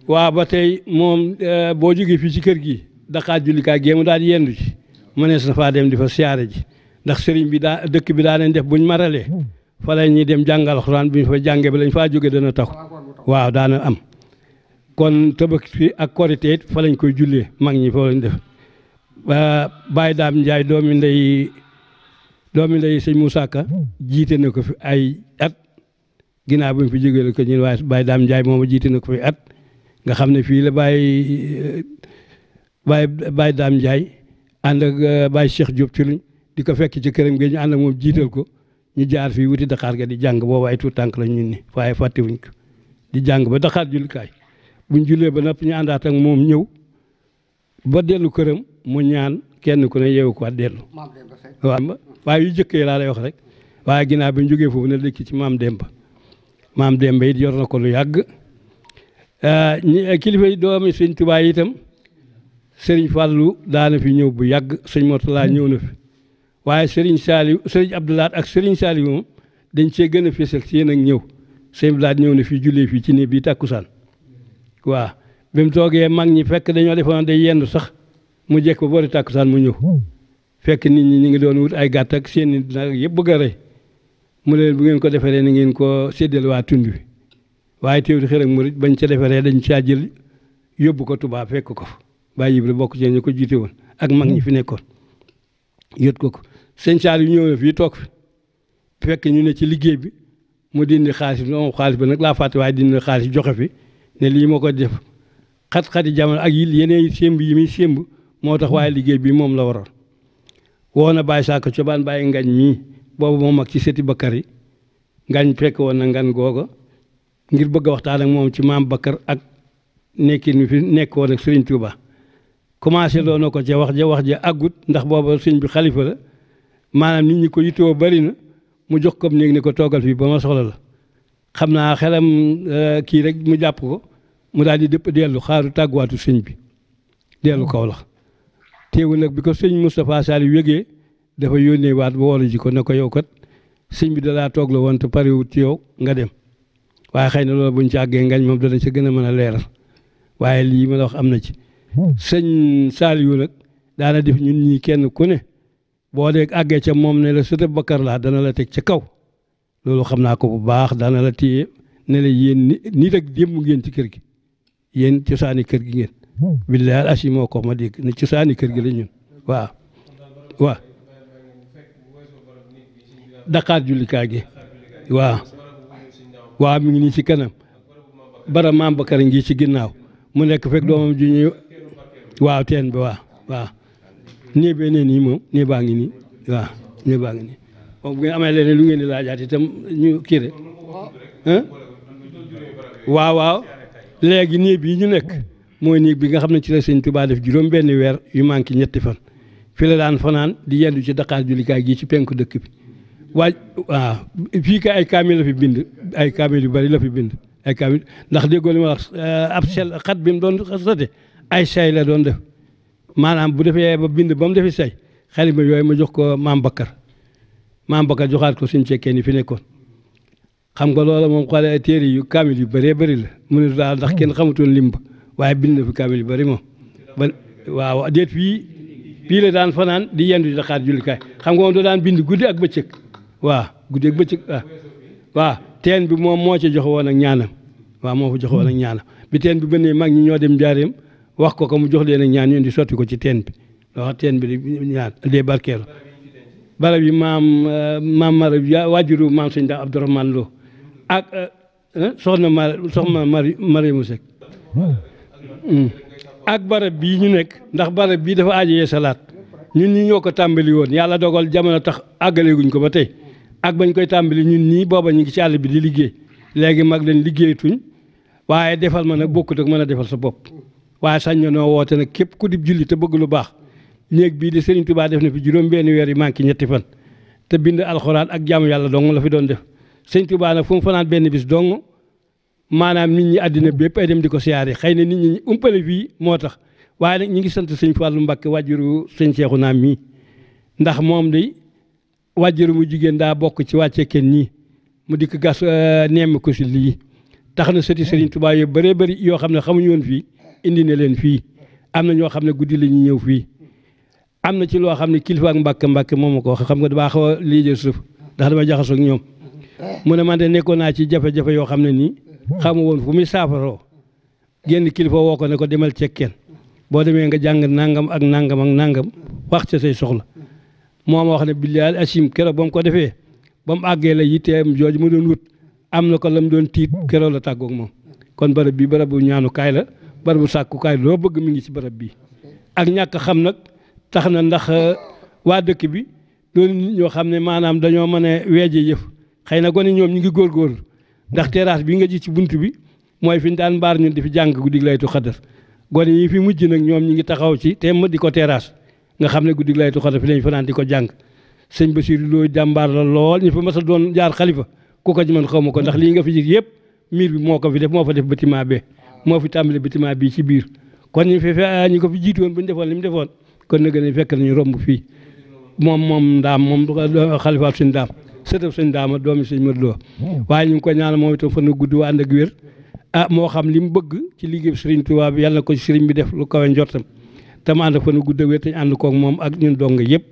waaw ba tey moom boo jógee fii ci kër gi Dakar jullikaay géemu daal di yendu ci mënees na faa dem di fa siyaare ji ndax sëriñ bi daa dëkk bi daa leen def buñ maralee fa la ñuy dem jàngal alxuraan bu ñu fa jàngee ba lañ faa jóge dana tax waaw daana am kon Tabaski ak Korite it fa lañ koy jullee mag ñi fa lañ def Baye Daam Ndiaye doomi ndey sëñ Moussa Ka jiite na ko fi ay at ginnaaw bi mu fi jógee la ko ñun waaye Baye Daam Ndiaye moom jiite na ko fi at nga xam ne fii la Baye Daam Ndiaye ànd ak Baye Cheikh Diop ci luñ di ko fekk ci këram gi ñu ànd ak moom jiital ko ñu jaar fii wuti Dakar ga di jàng boobu ay tuut tànk la ñun ni waaye fàttewuñ ko di jàng ba Dakar jullikaay buñ jullee ba nopp ñu àndaat ak moom ñëw ba dellu këram mu ñaan kenn ku ne yeewu ko dellu waaw waaye yu jëkkee laa lay wax rek waaye ginnaaw bi ñu jógee foofu ne dëkk ci maam Demba it yor na ko lu yàgg kilifa yi doomi sëñ Tuubaa itam sëriñ Fàllu daana fi ñëw bu yàgg sëñ Mortala ñëw na fi waaye sëriñ Saliou sëriñ Abdoulaat ak sëriñ Saliou moom dañ cee gën a fésal ci yéen ak ñëw sëñ Abdoulaat ñëw na fii jullee fii ci néeg bii tàkkusaan waaw bi mu toogee mag ñi fekk dañoo defoon day yendu sax mu jekk ba boori tàkkusaan mu ñëw fekk nit ñi ñu ngi doon wut ay gàtt ak seen nag yëpp bëgg a rey mu leen bu ngeen ko defaree ni ngeen ko séddale waa tund wi waaye teewul xër ak murit bañ ca defaree dañ caa jël yóbbu ko Tuubaa fekk ko fa Baye Ibra bokk ci ñu ko jiite woon ak mag ñi fi nekkoon yët ko sëñ Saliou ñëw na fii toog fi fekk ñu ne ci liggéey bi mu dindi xaalis moom xaalis ba nag laa fàtte waaye dindi xaalis joxe fi ne lii ma ko def xat-xati jamono ak yi yeneen sémb yi muy sémb moo tax waaye liggéey bi moom la waroon woo na Baye Sakko Cobaan Baye Ngañ mii boobu moo mag ci seti Bakar yi Ngañ fekk woon na ngan googa ngir bëgg a waxtaan ak moom ci maam Bakar ak nekkin mi fi nekk woon ak Serigne Touba commencé loo na ko ca wax ja àggut ndax booba sëñ bi xalifa la maanaam nit ñi ko yittoo bari na mu jox ko néeg ne ko toogal fii ba ma soxla la xam naa xelam kii rek mu jàpp ko mu daal di dëpp dellu xaaru tàgguwaatu sëñ bi dellu Kaolack teewu nag bi ko sëñ Moustapha Saliou yëgee dafa yónnee waat ba wolu ji ko ne ko yow kat sëñ bi dalaa toog la woon te parewut ci yow nga dem waaye xëy na loolu buñ ci àggee ngañ moom dana ci gën a mën a leeral waaye lii ma la wax am na ci sëñ Saliou nag daana def ñun ñii kenn ku ne boo dee àggee ca moom ne la sëtë Bakar laa dana la teg ca kaw loolu xam naa ko bu baax dana la téye ne la yéen nit ak démb ngeen ci kër gi yéen cosaani kër gi ngeen billahi asi moo ko ma dégg ne cosaani kër gi la ñun waaw Dakar jullikaay gi waaw mi ngi nii ci kanam bara maam Bakar ngi ci ginnaaw mu nekk fekk doomam ju ñuy waaw teen bi waaw nee bee nee nii moom nee baa ngi nii waaw nee baa ngi nii moom bu ngeen amee leneen lu ngeen di laajaat itam ñu kii rek waaw léegi néeg bii ñu nekk mooy néeg bi nga xam ne ci la sëñ Tuubaa def juróom benn weer yu manqué ñetti fan fi la daan fanaan di yendu ci Dakar jullikaay gi ci penku dëkk bi waaw fii kay ay kaamil la fi bind ay kaamil yu bari la fi bind ay kaamil ndax déggoo li ma wax ab sel xat bi mu doon sote ay say la doon def maanaam bu defee ba bind ba mu defi say xalima yooyu ma jox ko maam Bakar joxaat ko suñ cekkee ni fi nekkoon xam nga loola moom xoolee téere yu kaamil yu bëree bëri la mu ne daal ndax kenn xamutoon limba waaye bind na fi kaamil yu bëri moom ba waaw déet fii la daan fanaan di yendu di Dakar jullikaay xam nga moom da daan bind guddi ak bëccëg waaw guddi ak bëccëg waaw teen bi moom moo ci joxe woon ak ñaanam waaw moo fa joxe woon ak ñaanam bi teen bi bënnee mag ñi ñoo dem njaareem wax ko mu jox leen ak ñaan ñun di sotti ko ci teen bi loo xam teen bi di ñaan dee barkeelu barab yi maam mara waajuru maam sëñ da Abdourahmane Lo ak soxna Mariamu Seck ak barab bii ñu nekk ndax barab bii dafa aajowee salaat ñun ñi ñoo ko tàmbali woon yàlla dogal jamono tax àggaleeguñ ko ba tey ak bañ koy tàmbali ñun ñii booba ñu ngi ci àll bi di liggéey léegi mag leen liggéeyatuñ waaye defal ma nag bokkut ak mën a defal sa bopp waaye sañ na noo woote nag képp ku di julli te bëgg lu baax néeg bii di Serigne Touba def na fi juróom benn weer yi manqué ñetti fan te bind alxuraan ak jaamu yàlla dong la fi doon def sëñ Tuubaa nag fu mu fanaan benn bis dong maanaam nit ñi àddina bépp ay dem di ko siyaare xëy na nit ñi umpale fii moo tax waaye nag ñi ngi sant sëñ Fallou Mbacké wàjjuru sëñ Cheikhouna mii ndax moom day wàjjuru mu jigéen daa bokk ci wàcce kenn ñii mu dikk gas nemm ko si lii tax na sëti sëriñ Tuubaa yu bëree bëri yoo xam ne xamuñu woon fii indi na leen fii am na ñoo xam ne guddi la ñuy ñëw fii am na ci loo xam ne kilifa ak Mbàkke moom ma ko wax xam nga damaa xaw a lii jël suuf ndax dama jaxasoo ak ñoom mu ne man de nekkoon naa ci jafe-jafe yoo xam ne nii xamu woon fu muy saafaroo génn kilifa woo ko ne ko demal cekkeen boo demee nga jàng nangam ak nangam ak nangam wax ca say soxla moo ma wax ne billahi asim keroog ba mu ko defee ba mu àggee la yitteem jooju mu doon wut am na ko la mu doon tiit keroog la tàggoog moom kon barab bi barabu ñaanukaay la barabu sàkkukaay loo bëgg mi ngi ci barab bi ak ñàkk xam nag tax na ndax waa dëkk bi doon nit ñoo xam ne maanaam dañoo mën a weeje yëf xëy na gone ñoom ñu ngi góorgóorlu ndax terrasse bi nga gis ci bunt bi mooy fi ñu daan mbaar ñun di fi jàng guddi laytu xadar gone yi fi mujj nag ñoom ñi ngi taxaw ci te ma di ko terrasse nga xam ne guddi laytu xadar fi lañ fanaan di ko jàng sëñ Bassirou Lo jàmbaar la lool ñu fa mas a doon jaar xalifa ku ko ci mën xaw ma ko ndax lii nga fi gis yëpp miir bi moo ko fi def moo fa def bâtiment be moo fi tàmbali bâtiment bii ci biir kon ñu ñi ko fi jiitu woon bu ñu defoon li mu defoon kon na gën a fekk nañu romb fii moom ndaam moom xalifa sëñ ndaam sëtëb sëñ ndaama doomi sëñ Modou Lo waaye ñu ngi ko ñaanal moom itam fan gudd waa ànd ak wér moo xam li mu bëgg ci liggéey sëriñ Tuubaa bi yàlla na ko ci sëriñ bi def lu kawe njortam te ma ànd ak fan gudd ak wér te ñu ànd koog moom ak ñun dong yëpp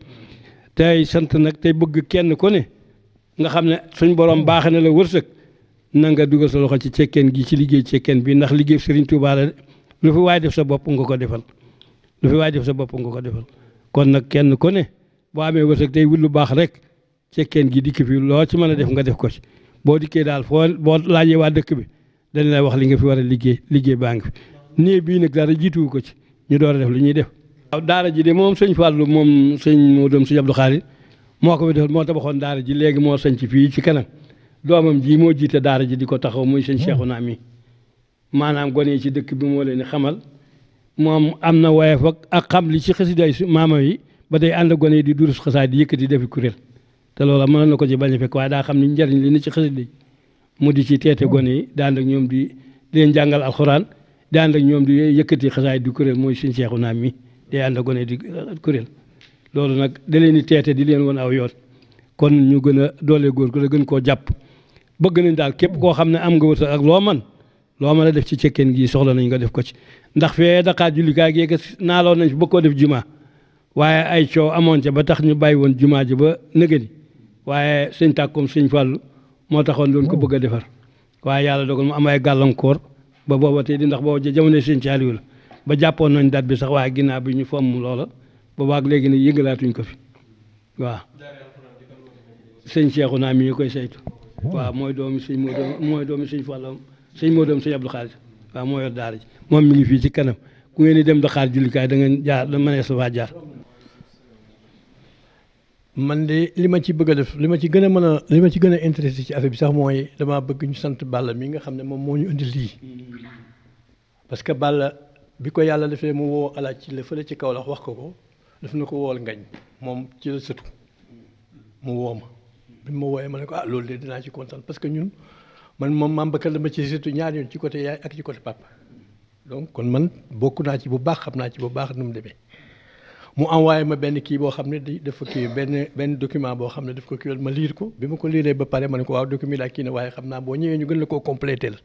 tey sant nag tey bëgg kenn ku ne nga xam ne suñ borom baaxe na la wërsëg na nga dugal sa loxo ci cekkeen gi ci liggéey cekkeen bi ndax liggéey sëriñ Tuubaa la lu fi waay def sa bopp nga ko defal lu fi waay def sa bopp nga ko defal kon nag kenn ku ne boo amee wërsëg tey wut lu baax rek cekkeen gi dikk fi loo ci mën a def nga def ko ci boo dikkee daal foo boo laajee waa dëkk bi dañ lay wax li nga fi war a liggéey baa ngi fi nii bii nag dara jiituwu ko ci ñu door a def li ñuy def. waaw daara ji de moom sëñ Fallou moom sëñ moo doom sëñ Abdou Khadir moo ko fi defal moo tabaxoon daara ji léegi moo sañ ci fii ci kanam doomam ji moo jiite daara ji di ko taxaw muy sëñ Cheikhouna mi maanaam gone yi ci dëkk bi moo leen di xamal moom am na woyof ak xam li ci xasiday maama yi ba day ànd gone yi di durus xasaay di yëkkati defi kuréel te loola mën na ko ci bañ a fekk waaye daa xam ni njariñ li ni ci xasida mu di ci teete gone yi di ànd ak ñoom di leen jàngal alxuraan di ànd ak ñoom di yëkkati xasaay di kuréel mooy sëñ Cheikhouna mi day ànd ak gone yi di kuréel loolu nag da leen di teete di leen won aw yoon kon ñu gën a doole góor ko la gën koo jàpp bëgg nañ daal képp koo xam ne am nga wërsëg ak loo mën a def ci cekkeen gi soxla nañ nga def ko ci ndax fee Dakar jullikaay gi naaloon nañ fi bëgg koo def juma waaye ay coow amoon ca ba tax ñu bàyyi woon juma ji ba nëgëni waaye sëñ tàkkoom sëñ Fàllu moo taxoon doon ko bëgg a defar waaye yàlla dogal mu am ay gàllankoor ba booba tey di ndax booba jamono sëñ Saaliw la ba jàppoon nañ date bi sax waaye ginnaaw bi ñu fomm loola boobaag léegi ne yëngalaatuñ ko fi waaw sëñ Cheikhouna mi ñu koy saytu waaw mooy doomi sëñ mooy doomi sëñ Fàllu sëñ moo doom sëñ Abdou Khadir waaw moo yor daara ji moom mi ngi fii ci kanam ku ngeen di dem Dakar jullikaay da ngeen jaar da mënees la faa jaar. man de li ma ci bëgg a def li ma ci gën a intéressé ci affaire bi sax mooy damaa bëgg ñu sant Balla mi nga xam ne moom moo ñu indi lii parce que Balla bi ko yàlla defee mu woo alaaj ci la fële ci kaw la wax ko daf na ko wool ngañ moom ci la sëtu mu woo ma bi ma wooyee ma ne ko loolu de dinaa ci kontaan parce que ñun man moom maam Bakar dama ci sëtu ñaar yoon ci côté yaay ak ci côté papa donc kon man bokk naa ci bu baax xam naa ci bu baax nu mu demee mu envoyé ma benn kii boo xam ne dafa kii benn document boo xam ne daf ko kiiwal ma liir ko bi ma ko liiree ba pare ma ne ko waaw document laa kii ne waaye xam naa boo ñëwee ñu gën la koo complété la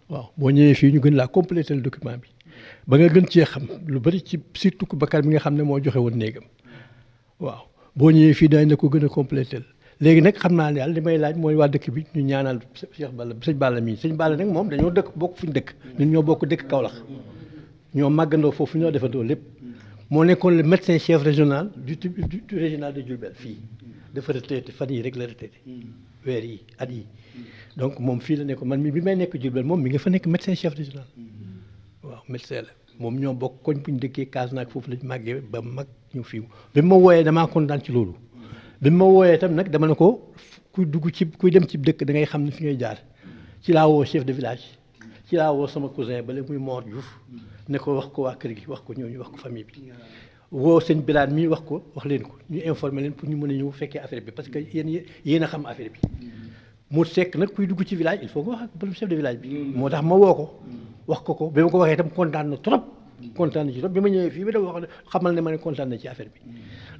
waaw boo ñëwee fii ñu gën laa complété le document bi ba nga gën cee xam lu bari ci surtout que Bakar bi nga xam ne moo joxe woon néegam waaw boo ñëwee fii dañ la ko gën a complété léegi nag xam naa ne daal li may laaj mooy waa dëkk bi ñu ñaanal Cheikh Balla sëñ Balla mii sëñ Balla nag moom dañoo dëkk bokk fu ñu dëkk ñun ñoo bokk dëkk Kaolack ñoo màggandoo foofu ñoo defandoo lépp moo nekkoon le médecin chef régional du régional de Diourbel fii dafa retraité fan yi rek la retraité weer yi at yi donc moom fii la nekkoon man mi bi may nekk Diourbel moom mi nga fa nekk médecin chef régional waaw médecin la moom ñoo bokk koñ bu ñu dëkkee Casamance foofu lañ màggee ba mag ñu fii bi ma wooyee damaa kontaan ci loolu bi ma wooyee itam nag dama ne ko kuy dugg ci kuy dem ci dëkk da ngay xam ne fi ngay jaar ci laa woo chef de village ci laa woo sama cousin bale muy Mor Diouf ne ko wax ko waa kër gi wax ko ñooñu wax ko famille bi woo sëñ Bilane mi wax leen ko ñu informer leen pour ñu mën a ñëw fekkee affaire bi parce que yéen a xam affaire bi mu sekk nag kuy dugg ci village il faut nga wax ak borom chef de village bi moo tax ma woo ko wax ko bi ma ko waxee itam kontaan na trop bi ma ñëwee fii ba dafa wax xamal ne ma ne kontaan na ci affaire bi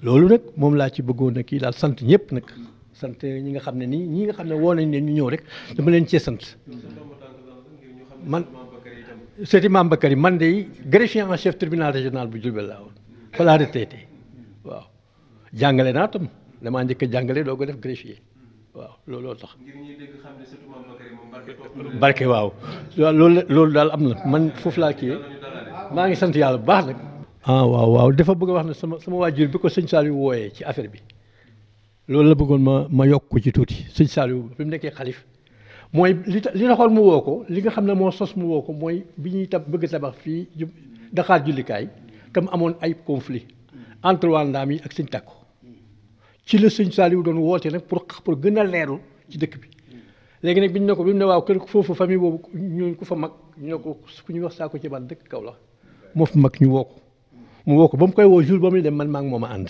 loolu nag moom laa ci bëggoon a kii daal sant ñëpp nag sant ñi nga xam ne nii ñi nga xam ne woo nañ leen ñu ñëw rek dama leen cee sant man seeti Mame Bakary man de greffier en chef tribunal régional bu Diourbel laa woon fa laa retraité waaw jàngale naa tam damaa njëkk a jàngale doo ko def greffier waaw looloo tax. ngir ñuy dégg xam ne surtout Mame Bakary moom barke waaw loolu daal am na man foofu laa kii maa ngi sant yàlla bu baax nag. waaw dafa bëgg a wax ne sama waajur bi ko sëñ Saliou wooyee ci affaire bi loolu la bëggoon ma yokk ko ci tuuti sëñ Saliou bi mu nekkee xalif mooy li taxoon mu woo ko li nga xam ne moo sos mu woo ko mooy bi ñuy bëgg tabax fii Dakar jullikaay tam amoon ay conflit entre waa Ndaam yi ak sëñ Takku ci la sëñ Saliou doon woote nag pour gën a leerlu ci dëkk bi léegi nag bi ñu ne ko bi mu ne waaw kër foofu famille boobu ñu ku fa mag ñu ne ko ku ñuy wax saako ci ban dëkk kaw la moo fa mag ñu woo ko mu woo ko ba mu koy woo jour ba muy dem man maa ngi moom a ànd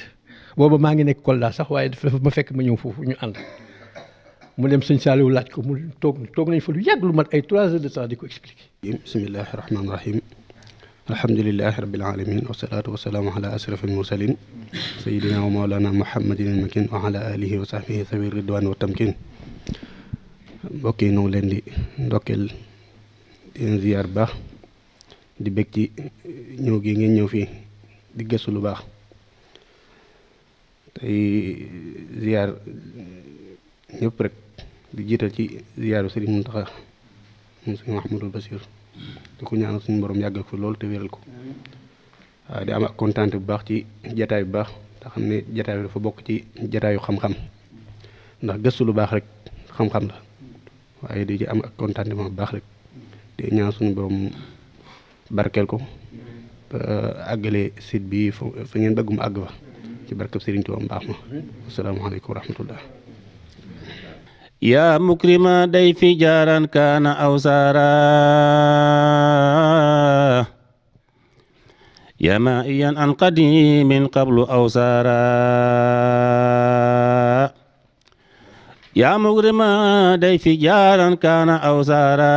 booba maa ngi nekk Kolda sax waaye dafa ma fekk ma ñëw foofu ñu ànd mu dem sëñ Saliou laaj ko mu toog nañ fa lu yàgg lu mat ay 3 heures de temps di ko expliquer. bismillahi rahmaani rahim alhamdulilahi rabbil alamin wasalaatu wasalaamu ala asrafil mursalin sayidina wa mawlana muhammadin al makin wa ala alihi wa sahbihi sawi ridwan wa tamkin mbokk yi ñu leen di ndokkeel di leen ziyaar baax di bég ci ñëw gi ngeen ñëw fii di gëstu lu baax tey ziyaar ñëpp rek di jiital ci ziyaaru Sëriñ Muntaxa moom Sëriñ Mahamadul Basiir di ko ñaanal suñu borom yàggal ko loolu te wéral ko waaw di am ak kontaan bu baax ci jataay bu baax te xam ne jataay bi dafa bokk ci jataayu xam-xam ndax gëstu lu baax rek xam-xam la waaye di ci am ak kontaan bu baax rek di ñaan suñu borom barkeel ko ba àggale site bi fa ngeen bëgg mu àgg fa ci barkab Sëriñ Tuubaa mbaax ma asalaamaaleykum wa rahmatullah yaa mukrima day fi jaaran kaana aw saara yaa maa'iyan an qadimin qablu aw saara yaa mukrima day fi jaaran kaana aw saara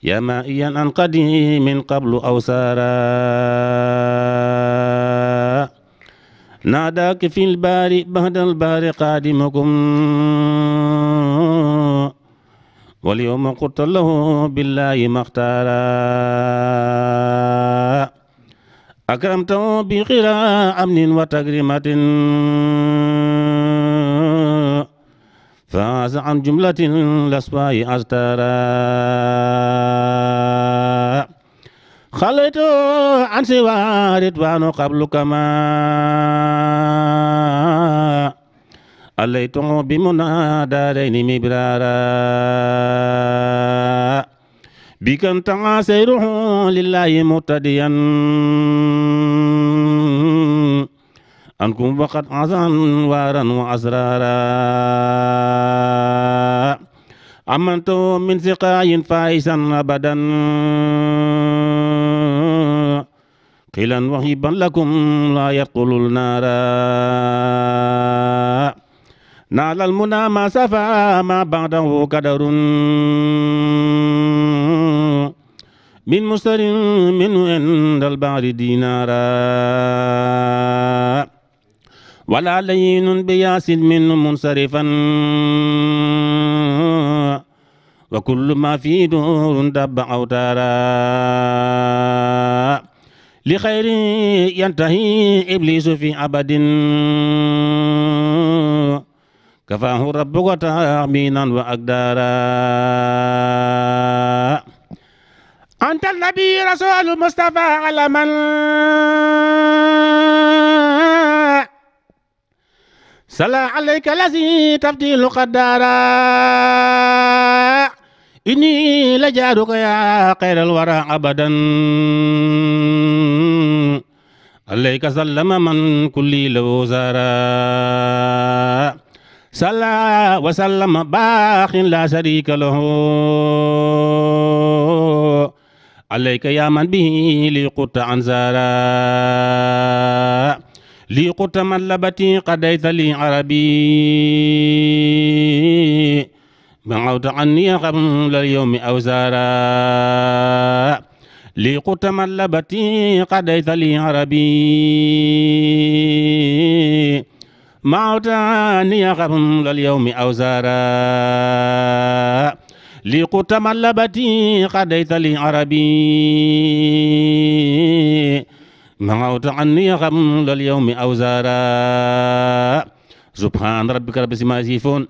yaa maa'iyan an qadimin qablu aw saara naadaaka fi lbaari baxda albaari qaadimakum wal yawma qulta lahu billaahi maxtaara akramtahu bi xiraa amnin wa takrimatin faasa an jumlatin laswaayi astaara خليت عن سوى رضوان قبل كما أليت بمنى دارين مبرارا بك انتهى سيره لله مهتديا أنكم وقد عزا وارا وأسرارا أمنت من سقاء فائسا أبدا قيلا وهيبا لكم لا يدخل النار نال المنى ما سفى ما بعده قدر من مستر منه عند البعر دينارا ولا لين بياس منه منصرفا وكل ما فيه دور دب أوتارا لخير ينتهي إبليس في أبد كفاه ربك تأمينا وأقدارا أنت النبي رسول المصطفى على من صلى عليك الذي تفضيل قدارا إني لجارك يا خير الورى أبدا عليك سلم من كل له زارا صلى وسلم باخ لا شريك له عليك يا من به لي قط عنزارا لي قط ملبتي قديت لي عربي بعوت عني قبل اليوم أوزارا لي قط ملبتي قديت لي عربي معوت عني قبل اليوم أوزارا لي قط ملبتي قديت لي عربي معوت عني قبل اليوم أوزارا سبحان ربك رب العزة عما يصفون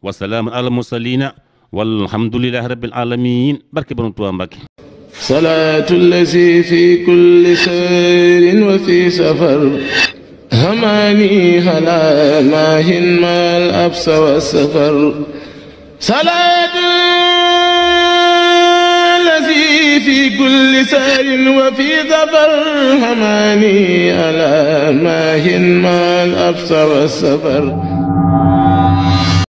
والسلام على المرسلين والحمد لله رب العالمين بركة بروم توبا مباكي صلاة الذي في كل سير وفي سفر هماني هلا ماهن ما الأبس والسفر صلاة الذي في كل سير وفي سفر هماني هلا ماهن ما الأبس والسفر